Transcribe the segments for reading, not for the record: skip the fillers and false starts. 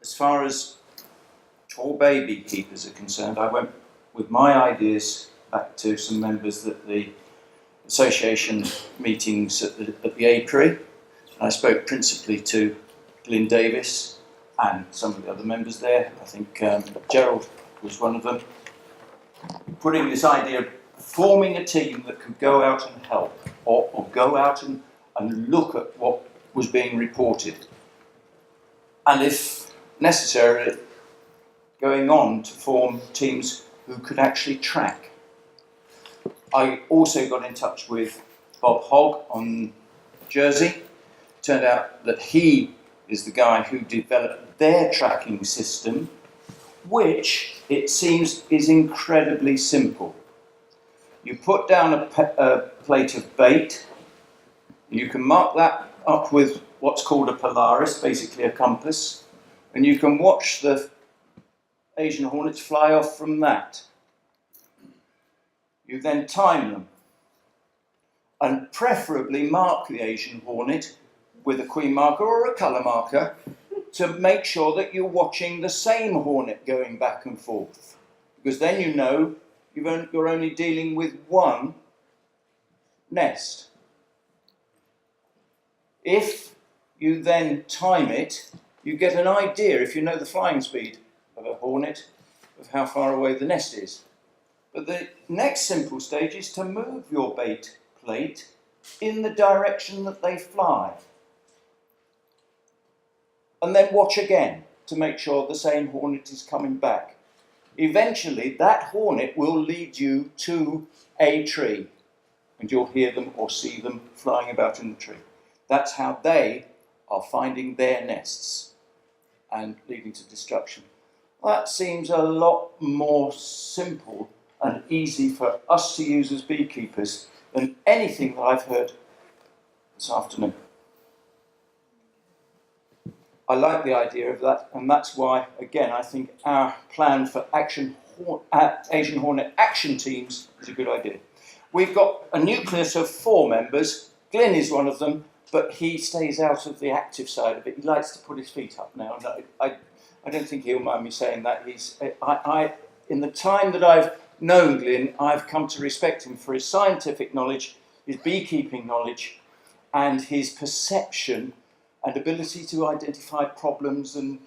as far as Torbay beekeepers are concerned, I went with my ideas back to some members at the association meetings at the apiary. I spoke principally to Glyn Davis and some of the other members there. I think Gerald was one of them. Putting this idea of forming a team that could go out and help, or go out and look at what was being reported. And if necessary, going on to form teams who could actually track. I also got in touch with Bob Hogg on Jersey. Turned out that he is the guy who developed their tracking system, which it seems is incredibly simple. You put down a plate of bait, you can mark that up with what's called a Polaris, basically a compass, and you can watch the Asian hornets fly off from that. You then time them, and preferably mark the Asian hornet with a queen marker or a colour marker to make sure that you're watching the same hornet going back and forth. Because then you know you're only dealing with one nest. If you then time it, you get an idea, if you know the flying speed of a hornet, of how far away the nest is. But the next simple stage is to move your bait plate in the direction that they fly. And then watch again to make sure the same hornet is coming back. Eventually, that hornet will lead you to a tree, and you'll hear them or see them flying about in the tree. That's how they are finding their nests and leading to destruction. That seems a lot more simple and easy for us to use as beekeepers than anything that I've heard this afternoon. I like the idea of that, and that's why, again, I think our plan for Asian Hornet Action Teams is a good idea. We've got a nucleus of 4 members. Glyn is one of them, but he stays out of the active side of it. He likes to put his feet up now. And I don't think he'll mind me saying that. In the time that I've known Glyn, I've come to respect him for his scientific knowledge, his beekeeping knowledge, and his perception and ability to identify problems and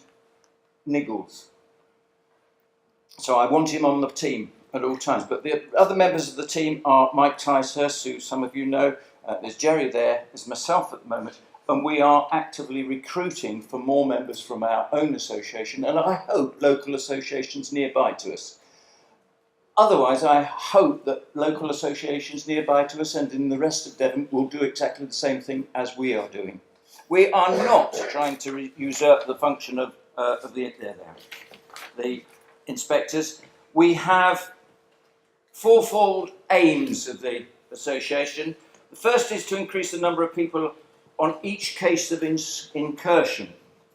niggles. So I want him on the team at all times. But the other members of the team are Mike Ticehurst, who some of you know, there's Jerry there, there's myself at the moment, and we are actively recruiting for more members from our own association, and I hope local associations nearby to us. Otherwise, I hope that local associations nearby to us and in the rest of Devon will do exactly the same thing as we are doing. We are not trying to usurp the function of the inspectors. We have 4-fold aims of the association. The first is to increase the number of people on each case of incursion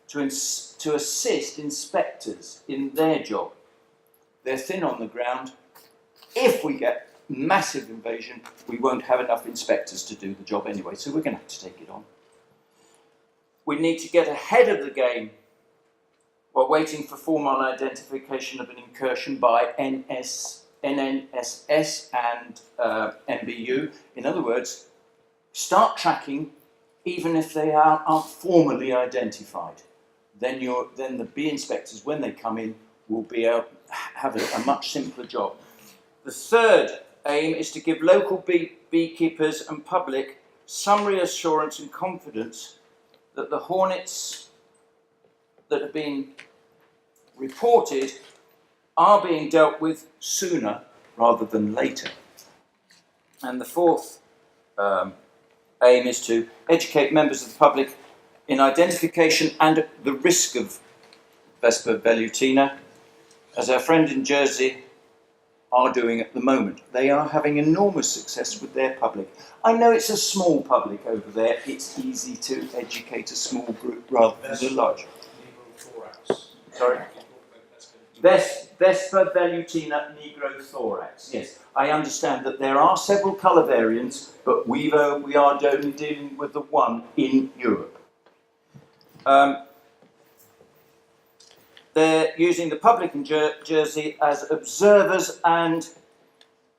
to assist inspectors in their job. They're thin on the ground. If we get massive invasion, we won't have enough inspectors to do the job anyway, so we're going to have to take it on. We need to get ahead of the game while waiting for formal identification of an incursion by NNSS and MBU. In other words, start tracking even if they aren't formally identified. Then the bee inspectors, when they come in, will have a much simpler job. The third aim is to give local beekeepers and public some reassurance and confidence that the hornets that have been reported are being dealt with sooner rather than later. And the fourth aim is to educate members of the public in identification and the risk of Vespa velutina, as our friend in Jersey are doing at the moment. They are having enormous success with their public. I know it's a small public over there. It's easy to educate a small group rather than a large. Sorry? Vespa velutina nigrothorax. Yes, I understand that there are several colour variants, but we are only dealing with the one in Europe. they're using the public in Jersey as observers, and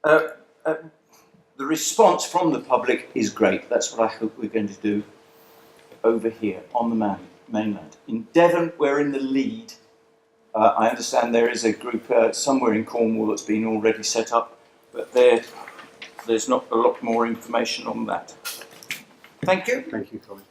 the response from the public is great. That's what I hope we're going to do over here on the mainland. In Devon, we're in the lead. I understand there is a group somewhere in Cornwall that's been already set up, but there's not a lot more information on that. Thank you. Thank you, Colin.